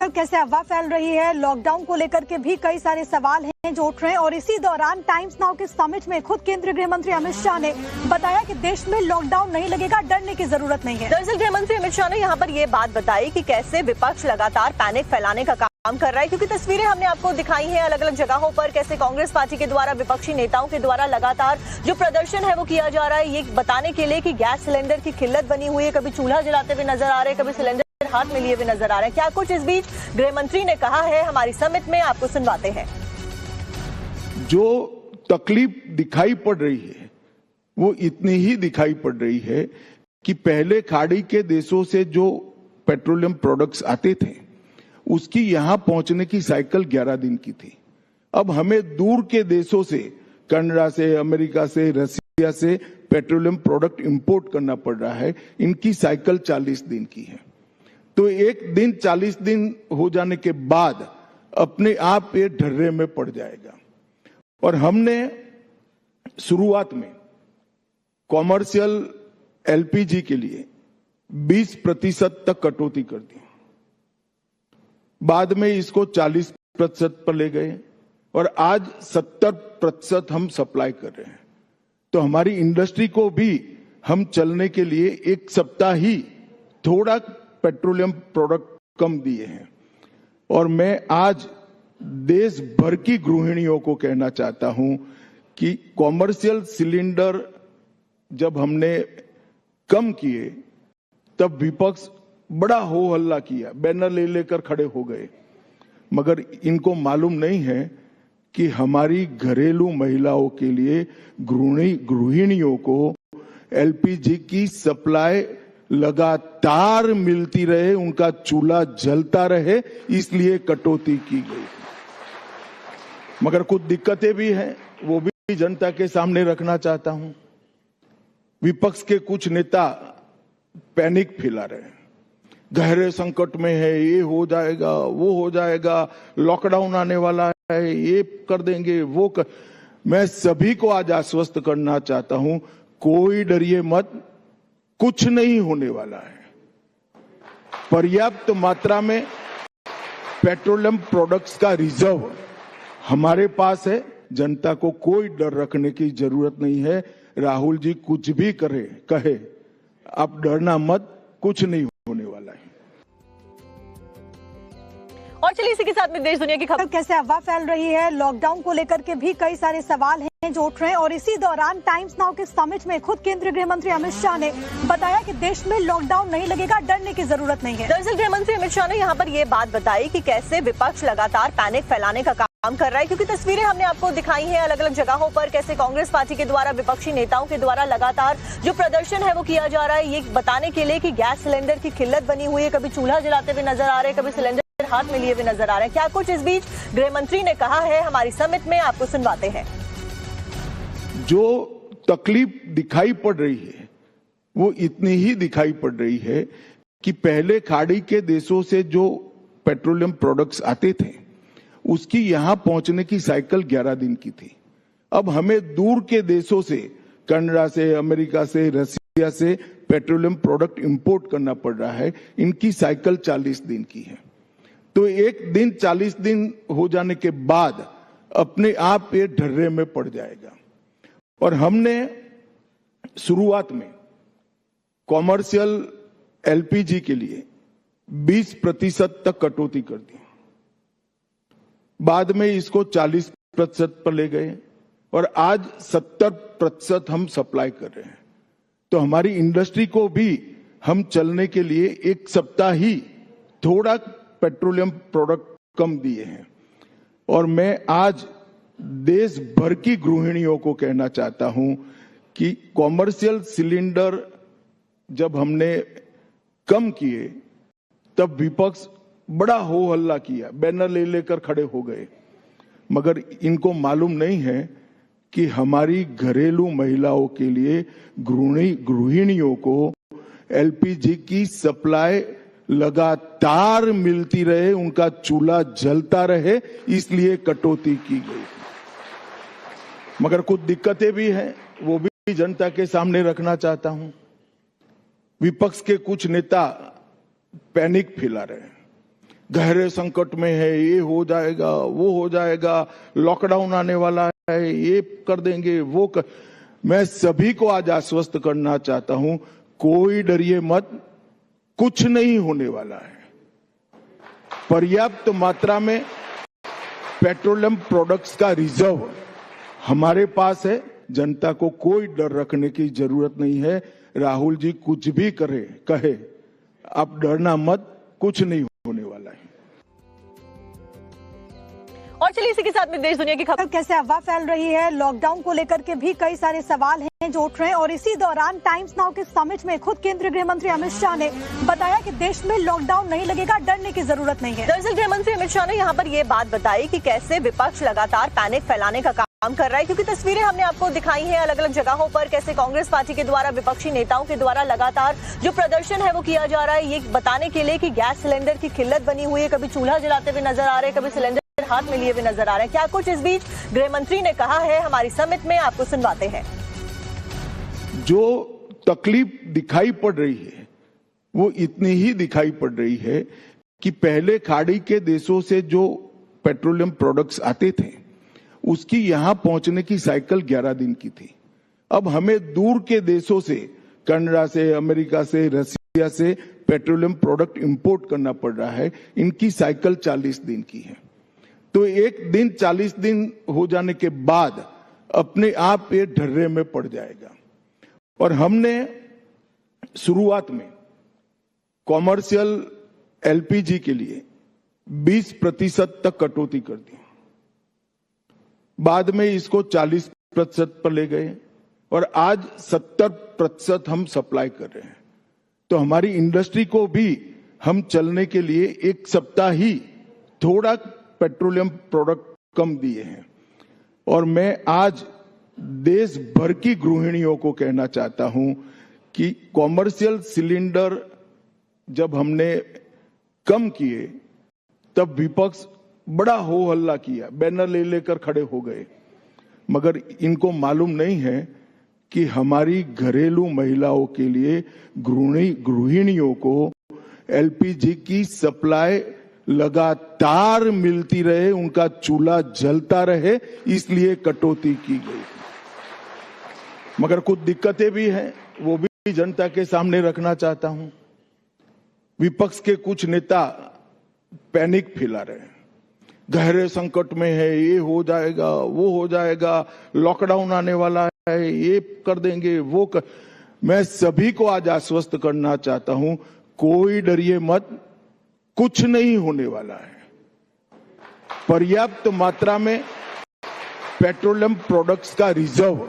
कैसे अफवाह फैल रही है, लॉकडाउन को लेकर के भी कई सारे सवाल हैं जो उठ रहे हैं और इसी दौरान टाइम्स नाउ के समिट में खुद केंद्रीय गृह मंत्री अमित शाह ने बताया कि देश में लॉकडाउन नहीं लगेगा, डरने की जरूरत नहीं है। दरअसल गृह मंत्री अमित शाह ने यहाँ पर ये बात बताई कि कैसे विपक्ष लगातार पैनिक फैलाने का काम कर रहा है, क्योंकि तस्वीरें हमने आपको दिखाई हैं अलग अलग जगहों पर, कैसे कांग्रेस पार्टी के द्वारा, विपक्षी नेताओं के द्वारा लगातार जो प्रदर्शन है वो किया जा रहा है, ये बताने के लिए कि गैस सिलेंडर की किल्लत बनी हुई है। कभी चूल्हा जलाते हुए नजर आ रहे हैं, कभी सिलेंडर हाथ में लिए हुए नजर आ रहे हैं। क्या कुछ इस बीच गृह मंत्री ने कहा है, हमारी समिट में आपको सुनवाते हैं। जो तकलीफ दिखाई पड़ रही है वो इतनी ही दिखाई पड़ रही है कि पहले खाड़ी के देशों से जो पेट्रोलियम प्रोडक्ट्स आते थे उसकी यहां पहुंचने की साइकिल 11 दिन की थी। अब हमें दूर के देशों से, कनाडा से, अमेरिका से, रसिया से पेट्रोलियम प्रोडक्ट इंपोर्ट करना पड़ रहा है। इनकी साइकिल 40 दिन की है। तो एक दिन 40 दिन हो जाने के बाद अपने आप ये ढर्रे में पड़ जाएगा। और हमने शुरुआत में कॉमर्शियल एलपीजी के लिए 20% तक कटौती कर दी, बाद में इसको 40% पर ले गए और आज 70% हम सप्लाई कर रहे हैं। तो हमारी इंडस्ट्री को भी हम चलने के लिए एक सप्ताह ही थोड़ा पेट्रोलियम प्रोडक्ट कम दिए हैं। और मैं आज देश भर की गृहिणियों को कहना चाहता हूं कि कॉमर्शियल सिलेंडर जब हमने कम किए तब विपक्ष बड़ा हो हल्ला किया, बैनर ले लेकर खड़े हो गए, मगर इनको मालूम नहीं है कि हमारी घरेलू महिलाओं के लिए, गृहिणियों को एलपीजी की सप्लाई लगातार मिलती रहे, उनका चूल्हा जलता रहे, इसलिए कटौती की गई। मगर कुछ दिक्कतें भी हैं, वो भी जनता के सामने रखना चाहता हूं। विपक्ष के कुछ नेता पैनिक फैला रहे हैं, गहरे संकट में है, ये हो जाएगा, वो हो जाएगा, लॉकडाउन आने वाला है, ये कर देंगे, वो कर। मैं सभी को आज आश्वस्त करना चाहता हूं, कोई डरिए मत, कुछ नहीं होने वाला है। पर्याप्त मात्रा में पेट्रोलियम प्रोडक्ट्स का रिजर्व हमारे पास है। जनता को कोई डर रखने की जरूरत नहीं है। राहुल जी कुछ भी कहे, आप डरना मत, कुछ नहीं होने वाला है। और चलिए इसी के साथ में देश दुनिया की खबर। कैसे अफवाह फैल रही है, लॉकडाउन को लेकर के भी कई सारे सवाल हैं जो उठ रहे हैं और इसी दौरान टाइम्स नाउ के समिट में खुद केंद्रीय गृह मंत्री अमित शाह ने बताया कि देश में लॉकडाउन नहीं लगेगा, डरने की जरूरत नहीं है। दरअसल गृह मंत्री अमित शाह ने यहाँ पर ये बात बताई कि कैसे विपक्ष लगातार पैनिक फैलाने का काम कर रहा है, क्योंकि तस्वीरें हमने आपको दिखाई हैं अलग अलग जगहों पर, कैसे कांग्रेस पार्टी के द्वारा, विपक्षी नेताओं के द्वारा लगातार जो प्रदर्शन है वो किया जा रहा है, ये बताने के लिए कि गैस सिलेंडर की किल्लत बनी हुई है। कभी चूल्हा जलाते हुए नजर आ रहे हैं, कभी सिलेंडर हाथ में लिए हुए नजर आ रहे हैं। क्या कुछ इस बीच गृह मंत्री ने कहा है, हमारी समिट में आपको सुनवाते हैं। जो तकलीफ दिखाई पड़ रही है वो इतनी ही दिखाई पड़ रही है कि पहले खाड़ी के देशों से जो पेट्रोलियम प्रोडक्ट्स आते थे उसकी यहां पहुंचने की साइकिल 11 दिन की थी। अब हमें दूर के देशों से, कनाडा से, अमेरिका से, रसिया से पेट्रोलियम प्रोडक्ट इंपोर्ट करना पड़ रहा है। इनकी साइकिल 40 दिन की है। तो एक दिन 40 दिन हो जाने के बाद अपने आप ये ढर्रे में पड़ जाएगा। और हमने शुरुआत में कॉमर्शियल एलपीजी के लिए 20% तक कटौती कर दी, बाद में इसको 40% पर ले गए और आज 70% हम सप्लाई कर रहे हैं। तो हमारी इंडस्ट्री को भी हम चलने के लिए एक सप्ताह ही थोड़ा पेट्रोलियम प्रोडक्ट कम दिए हैं। और मैं आज देश भर की गृहिणियों को कहना चाहता हूं कि कॉमर्शियल सिलेंडर जब हमने कम किए तब विपक्ष बड़ा हो हल्ला किया, बैनर ले लेकर खड़े हो गए, मगर इनको मालूम नहीं है कि हमारी घरेलू महिलाओं के लिए, गृहिणियों को एलपीजी की सप्लाई लगातार मिलती रहे, उनका चूल्हा जलता रहे, इसलिए कटौती की गई। मगर कुछ दिक्कतें भी हैं, वो भी जनता के सामने रखना चाहता हूं। विपक्ष के कुछ नेता पैनिक फैला रहे हैं, गहरे संकट में है, ये हो जाएगा, वो हो जाएगा, लॉकडाउन आने वाला है, ये कर देंगे, वो कर। मैं सभी को आज आश्वस्त करना चाहता हूं, कोई डरिए मत, कुछ नहीं होने वाला है। पर्याप्त मात्रा में पेट्रोलियम प्रोडक्ट्स का रिजर्व हमारे पास है। जनता को कोई डर रखने की जरूरत नहीं है। राहुल जी कुछ भी कहे, आप डरना मत, कुछ नहीं होने वाला है। और चलिए इसी के साथ में देश दुनिया की खबर। कैसे अफवाह फैल रही है, लॉकडाउन को लेकर के भी कई सारे सवाल हैं जो उठ रहे हैं और इसी दौरान टाइम्स नाउ के समिट में खुद केंद्रीय गृह मंत्री अमित शाह ने बताया कि देश में लॉकडाउन नहीं लगेगा, डरने की जरूरत नहीं है। दरअसल गृह मंत्री अमित शाह ने यहाँ पर ये बात बताई कि कैसे विपक्ष लगातार पैनिक फैलाने का काम कर रहा है, क्योंकि तस्वीरें हमने आपको दिखाई हैं अलग अलग जगहों पर, कैसे कांग्रेस पार्टी के द्वारा विपक्षी नेताओं के द्वारा लगातार जो प्रदर्शन है वो किया जा रहा है, ये बताने के लिए कि गैस सिलेंडर की किल्लत बनी हुई है। कभी चूल्हा जलाते हुए नजर आ रहे हैं, कभी सिलेंडर हाथ में लिए हुए नजर आ रहे हैं। क्या कुछ इस बीच गृह मंत्री ने कहा है, हमारी समिट में आपको सुनवाते हैं। जो तकलीफ दिखाई पड़ रही है वो इतनी ही दिखाई पड़ रही है कि पहले खाड़ी के देशों से जो पेट्रोलियम प्रोडक्ट्स आते थे उसकी यहां पहुंचने की साइकिल 11 दिन की थी। अब हमें दूर के देशों से, कनाडा से, अमेरिका से, रसिया से पेट्रोलियम प्रोडक्ट इंपोर्ट करना पड़ रहा है। इनकी साइकिल 40 दिन की है। तो एक दिन 40 दिन हो जाने के बाद अपने आप ये ढर्रे में पड़ जाएगा। और हमने शुरुआत में कॉमर्शियल एलपीजी के लिए 20% तक कटौती कर दी, बाद में इसको 40% पर ले गए और आज 70% हम सप्लाई कर रहे हैं। तो हमारी इंडस्ट्री को भी हम चलने के लिए एक सप्ताह ही थोड़ा पेट्रोलियम प्रोडक्ट कम दिए हैं। और मैं आज देश भर की गृहिणियों को कहना चाहता हूं कि कॉमर्शियल सिलेंडर जब हमने कम किए तब विपक्ष बड़ा हो हल्ला किया, बैनर ले लेकर खड़े हो गए, मगर इनको मालूम नहीं है कि हमारी घरेलू महिलाओं के लिए, गृहिणियों को एलपीजी की सप्लाई लगातार मिलती रहे, उनका चूल्हा जलता रहे, इसलिए कटौती की गई। मगर कुछ दिक्कतें भी हैं, वो भी जनता के सामने रखना चाहता हूं। विपक्ष के कुछ नेता पैनिक फैला रहे हैं, गहरे संकट में है, ये हो जाएगा, वो हो जाएगा, लॉकडाउन आने वाला है, ये कर देंगे, वो कर। मैं सभी को आज आश्वस्त करना चाहता हूं, कोई डरिए मत, कुछ नहीं होने वाला है। पर्याप्त मात्रा में पेट्रोलियम प्रोडक्ट्स का रिजर्व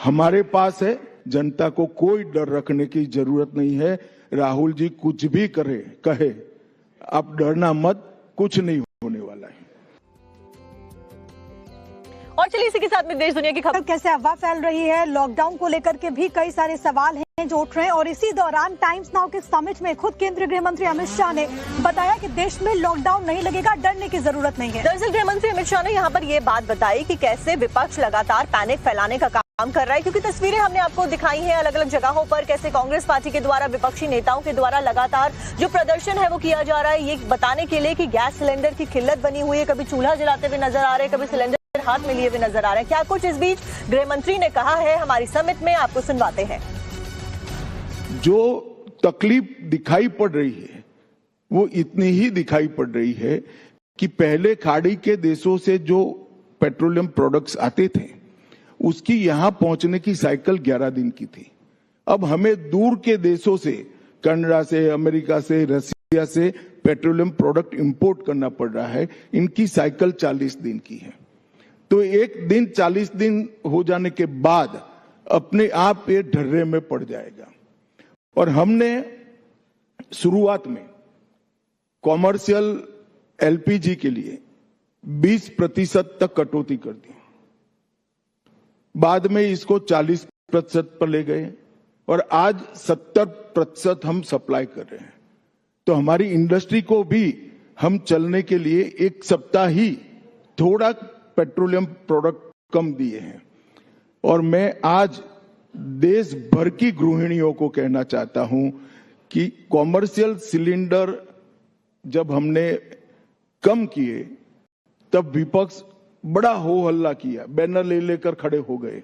हमारे पास है। जनता को कोई डर रखने की जरूरत नहीं है। राहुल जी कुछ भी कहे, आप डरना मत, कुछ नहीं होने वाला है। और चलिए इसी के साथ में देश दुनिया की खबर। कैसे अफवाह फैल रही है, लॉकडाउन को लेकर के भी कई सारे सवाल हैं जो उठ रहे हैं और इसी दौरान टाइम्स नाउ के समिट में खुद केंद्रीय गृह मंत्री अमित शाह ने बताया कि देश में लॉकडाउन नहीं लगेगा, डरने की जरूरत नहीं है। दरअसल गृह मंत्री अमित शाह ने यहाँ पर ये बात बताई कि कैसे विपक्ष लगातार पैनिक फैलाने का काम कर रहा है, क्योंकि तस्वीरें हमने आपको दिखाई हैं अलग अलग जगहों पर, कैसे कांग्रेस पार्टी के द्वारा विपक्षी नेताओं के द्वारा लगातार जो प्रदर्शन है वो किया जा रहा है, ये बताने के लिए कि गैस सिलेंडर की किल्लत बनी हुई है। कभी चूल्हा जलाते हुए नजर आ रहे हैं, कभी सिलेंडर हाथ में लिए हुए नजर आ रहे हैं। क्या कुछ इस बीच गृह मंत्री ने कहा है, हमारी समिट में आपको सुनवाते हैं। जो तकलीफ दिखाई पड़ रही है वो इतनी ही दिखाई पड़ रही है कि पहले खाड़ी के देशों से जो पेट्रोलियम प्रोडक्ट्स आते थे उसकी यहां पहुंचने की साइकिल 11 दिन की थी। अब हमें दूर के देशों से, कनाडा से, अमेरिका से, रसिया से पेट्रोलियम प्रोडक्ट इंपोर्ट करना पड़ रहा है। इनकी साइकिल 40 दिन की है। तो एक दिन 40 दिन हो जाने के बाद अपने आप ये ढर्रे में पड़ जाएगा। और हमने शुरुआत में कॉमर्शियल एलपीजी के लिए 20% तक कटौती कर दी, बाद में इसको 40% पर ले गए और आज 70% हम सप्लाई कर रहे हैं। तो हमारी इंडस्ट्री को भी हम चलने के लिए एक सप्ताह ही थोड़ा पेट्रोलियम प्रोडक्ट कम दिए हैं। और मैं आज देश भर की गृहिणियों को कहना चाहता हूं कि कॉमर्शियल सिलेंडर जब हमने कम किए तब विपक्ष बड़ा हो हल्ला किया, बैनर ले लेकर खड़े हो गए,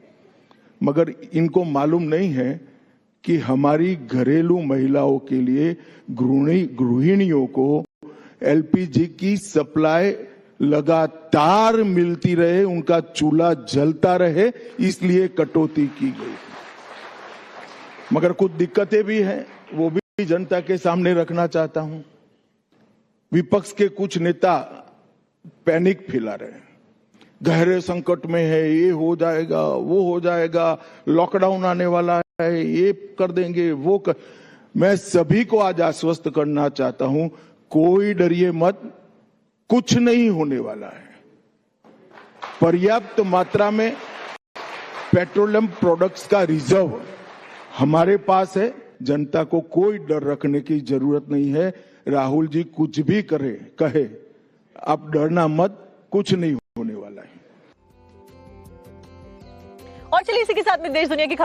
मगर इनको मालूम नहीं है कि हमारी घरेलू महिलाओं के लिए गृहिणियों को एलपीजी की सप्लाई लगातार मिलती रहे, उनका चूल्हा जलता रहे, इसलिए कटौती की गई। मगर कुछ दिक्कतें भी हैं, वो भी जनता के सामने रखना चाहता हूं। विपक्ष के कुछ नेता पैनिक फैला रहे हैं, गहरे संकट में है, ये हो जाएगा, वो हो जाएगा, लॉकडाउन आने वाला है, ये कर देंगे, वो कर। मैं सभी को आज आश्वस्त करना चाहता हूं, कोई डरिए मत, कुछ नहीं होने वाला है। पर्याप्त मात्रा में पेट्रोलियम प्रोडक्ट्स का रिजर्व हमारे पास है, जनता को कोई डर रखने की जरूरत नहीं है। राहुल जी कुछ भी कहे, आप डरना मत, कुछ नहीं होने वाला है। और चलिए इसी के साथ में देश दुनिया की खबर